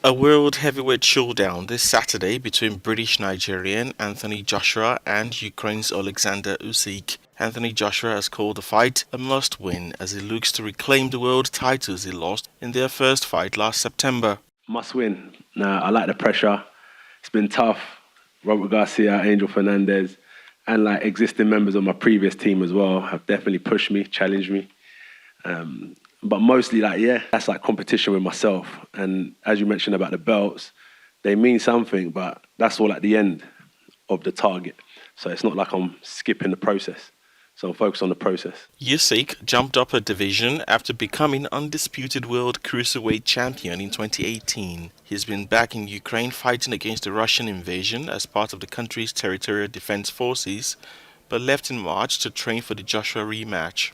A world heavyweight showdown this Saturday between British Nigerian Anthony Joshua and Ukraine's Alexander Usyk. Anthony Joshua has called the fight a must-win as he looks to reclaim the world titles he lost in their first fight last September. Must win. I like the pressure. It's been tough. Robert Garcia, Angel Fernandez, and like existing members of my previous team as well have definitely pushed me, challenged me. But mostly that's like competition with myself. And as you mentioned about the belts, they mean something, but that's all at the end of the target. So it's not like I'm skipping the process. So I'm focused on the process. Usyk jumped up a division after becoming undisputed world cruiserweight champion in 2018. He's been back in Ukraine fighting against the Russian invasion as part of the country's territorial defense forces, but left in March to train for the Joshua rematch.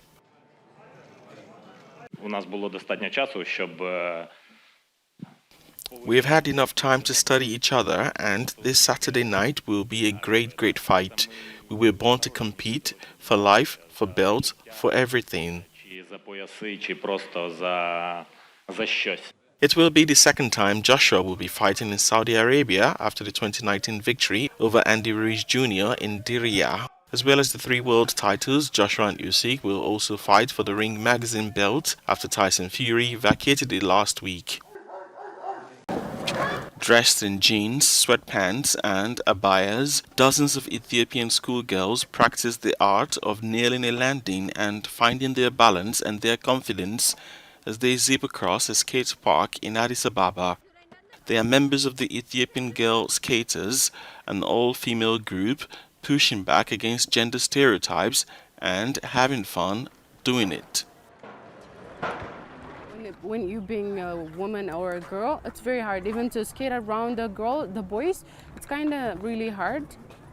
We have had enough time to study each other, and this Saturday night will be a great fight. We were born to compete for life, for belts, for everything. It will be the second time Joshua will be fighting in Saudi Arabia after the 2019 victory over Andy Ruiz Jr. in Diriyah. As well as the 3 world titles, Joshua and Usyk will also fight for the Ring Magazine belt after Tyson Fury vacated it last week. Dressed in jeans, sweatpants and abayas, dozens of Ethiopian schoolgirls practice the art of nailing a landing and finding their balance and their confidence as they zip across a skate park in Addis Ababa. They are members of the Ethiopian Girl Skaters, an all-female group pushing back against gender stereotypes and having fun doing it. When you being a woman or a girl, it's very hard. Even to skate around the boys, it's kind of really hard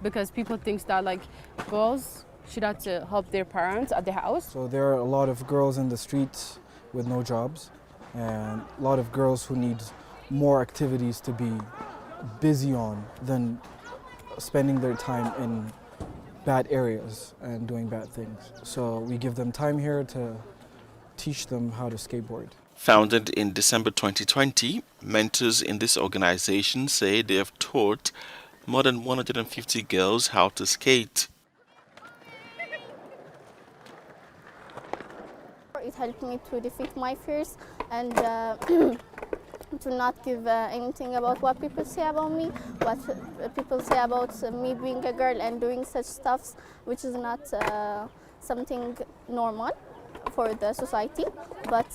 because people think that like girls should have to help their parents at the house. So there are a lot of girls in the streets with no jobs, and a lot of girls who need more activities to be busy on than spending their time in bad areas and doing bad things. So we give them time here to teach them how to skateboard. Founded in December 2020, mentors in this organization say they have taught more than 150 girls how to skate. It helped me to defeat my fears and to not give anything about what people say about me, what people say about me being a girl and doing such stuffs, which is not something normal for the society. But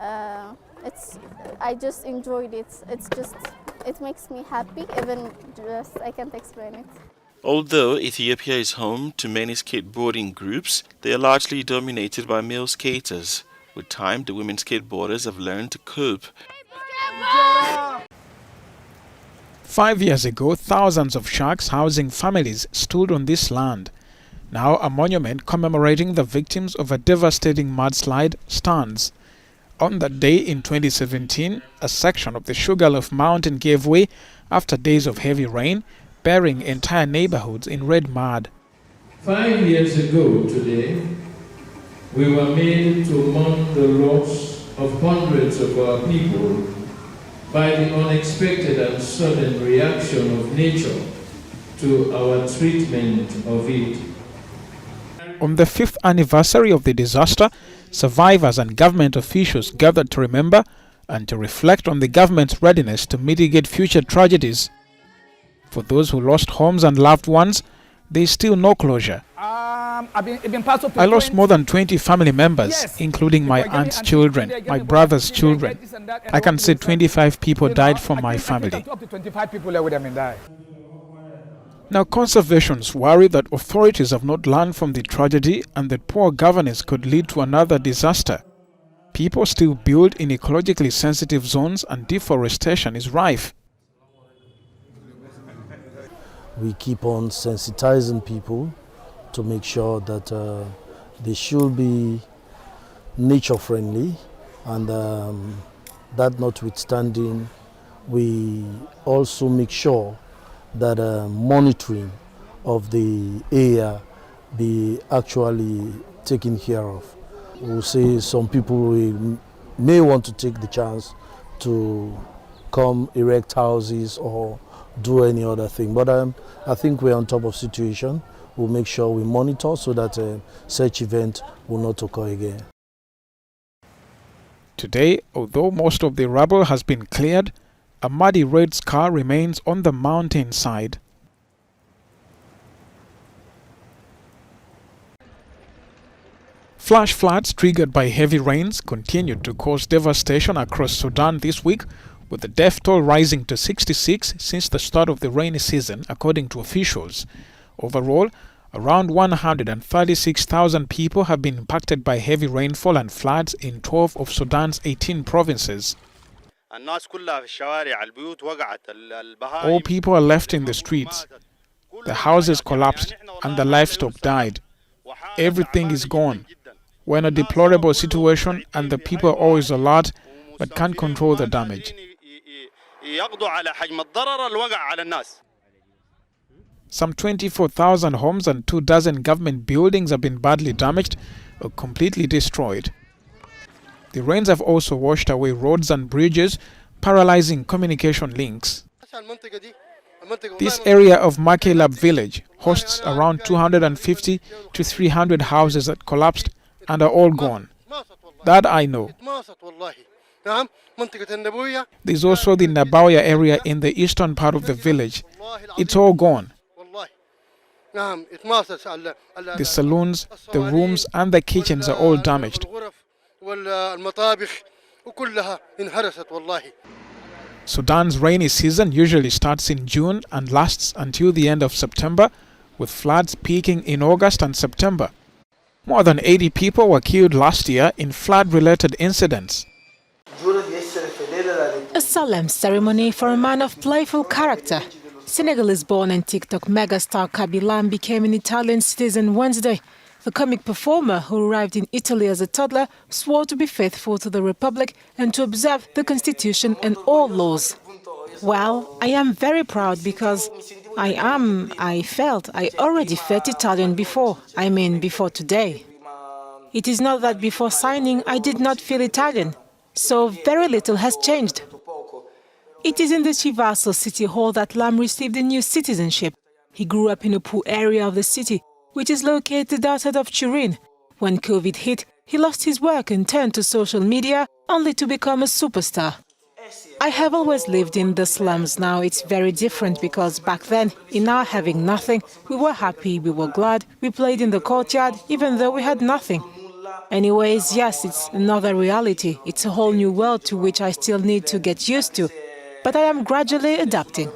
I just enjoyed it. It makes me happy, even just I can't explain it. Although Ethiopia is home to many skateboarding groups, they are largely dominated by male skaters. With time, the women skateboarders have learned to cope. 5 years ago, thousands of shacks housing families stood on this land. Now a monument commemorating the victims of a devastating mudslide stands. On that day in 2017, a section of the Sugar Loaf mountain gave way after days of heavy rain, burying entire neighborhoods in red mud. 5 years ago today, we were made to mourn the loss of hundreds of our people by the unexpected and sudden reaction of nature to our treatment of it. On the 5th anniversary of the disaster, survivors and government officials gathered to remember and to reflect on the government's readiness to mitigate future tragedies. For those who lost homes and loved ones, there is still no closure. I lost more than 20 family members, including my aunt's children, my brother's children. I can say 25 people died from my family. Now, conservationists worry that authorities have not learned from the tragedy and that poor governance could lead to another disaster. People still build in ecologically sensitive zones and deforestation is rife. We keep on sensitizing people to make sure that they should be nature friendly, and that notwithstanding, we also make sure that monitoring of the area be actually taken care of. we'll say some people may want to take the chance to come erect houses or do any other thing. But I think we're on top of situation. We'll make sure we monitor so that such event will not occur again. Today, although most of the rubble has been cleared, a muddy red scar remains on the mountain side. Flash floods triggered by heavy rains continued to cause devastation across Sudan this week, with the death toll rising to 66 since the start of the rainy season, according to officials. Overall, around 136,000 people have been impacted by heavy rainfall and floods in 12 of Sudan's 18 provinces. All people are left in the streets. The houses collapsed and the livestock died. Everything is gone. We're in a deplorable situation and the people are always alert but can't control the damage. Some 24,000 homes and 24 government buildings have been badly damaged or completely destroyed. The rains have also washed away roads and bridges, paralyzing communication links. This area of Makelab village hosts around 250 to 300 houses that collapsed and are all gone. That I know. There's also the Nabawaya area in the eastern part of the village. It's all gone. The saloons, the rooms and the kitchens are all damaged. Sudan's rainy season usually starts in June and lasts until the end of September, with floods peaking in August and September. More than 80 people were killed last year in flood-related incidents. A solemn ceremony for a man of playful character. Senegalese-born and TikTok megastar Khaby Lame became an Italian citizen Wednesday. The comic performer, who arrived in Italy as a toddler, swore to be faithful to the Republic and to observe the Constitution and all laws. Well, I am very proud because I already felt Italian before. I mean, before today. It is not that before signing I did not feel Italian, so very little has changed. It is in the Chivasso city hall that Lame received a new citizenship. He grew up in a poor area of the city, which is located outside of Turin. When COVID hit, he lost his work and turned to social media, only to become a superstar. I have always lived in the slums. Now it's very different because back then, in our having nothing, we were happy, we were glad, we played in the courtyard even though we had nothing. Anyways, yes, it's another reality. It's a whole new world to which I still need to get used to, but I am gradually adapting.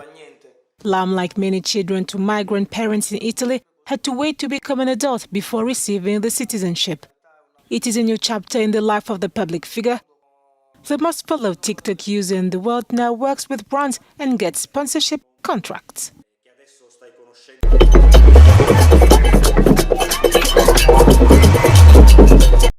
Lame, like many children to migrant parents in Italy, had to wait to become an adult before receiving the citizenship. It is a new chapter in the life of the public figure. The most followed TikTok user in the world now works with brands and gets sponsorship contracts.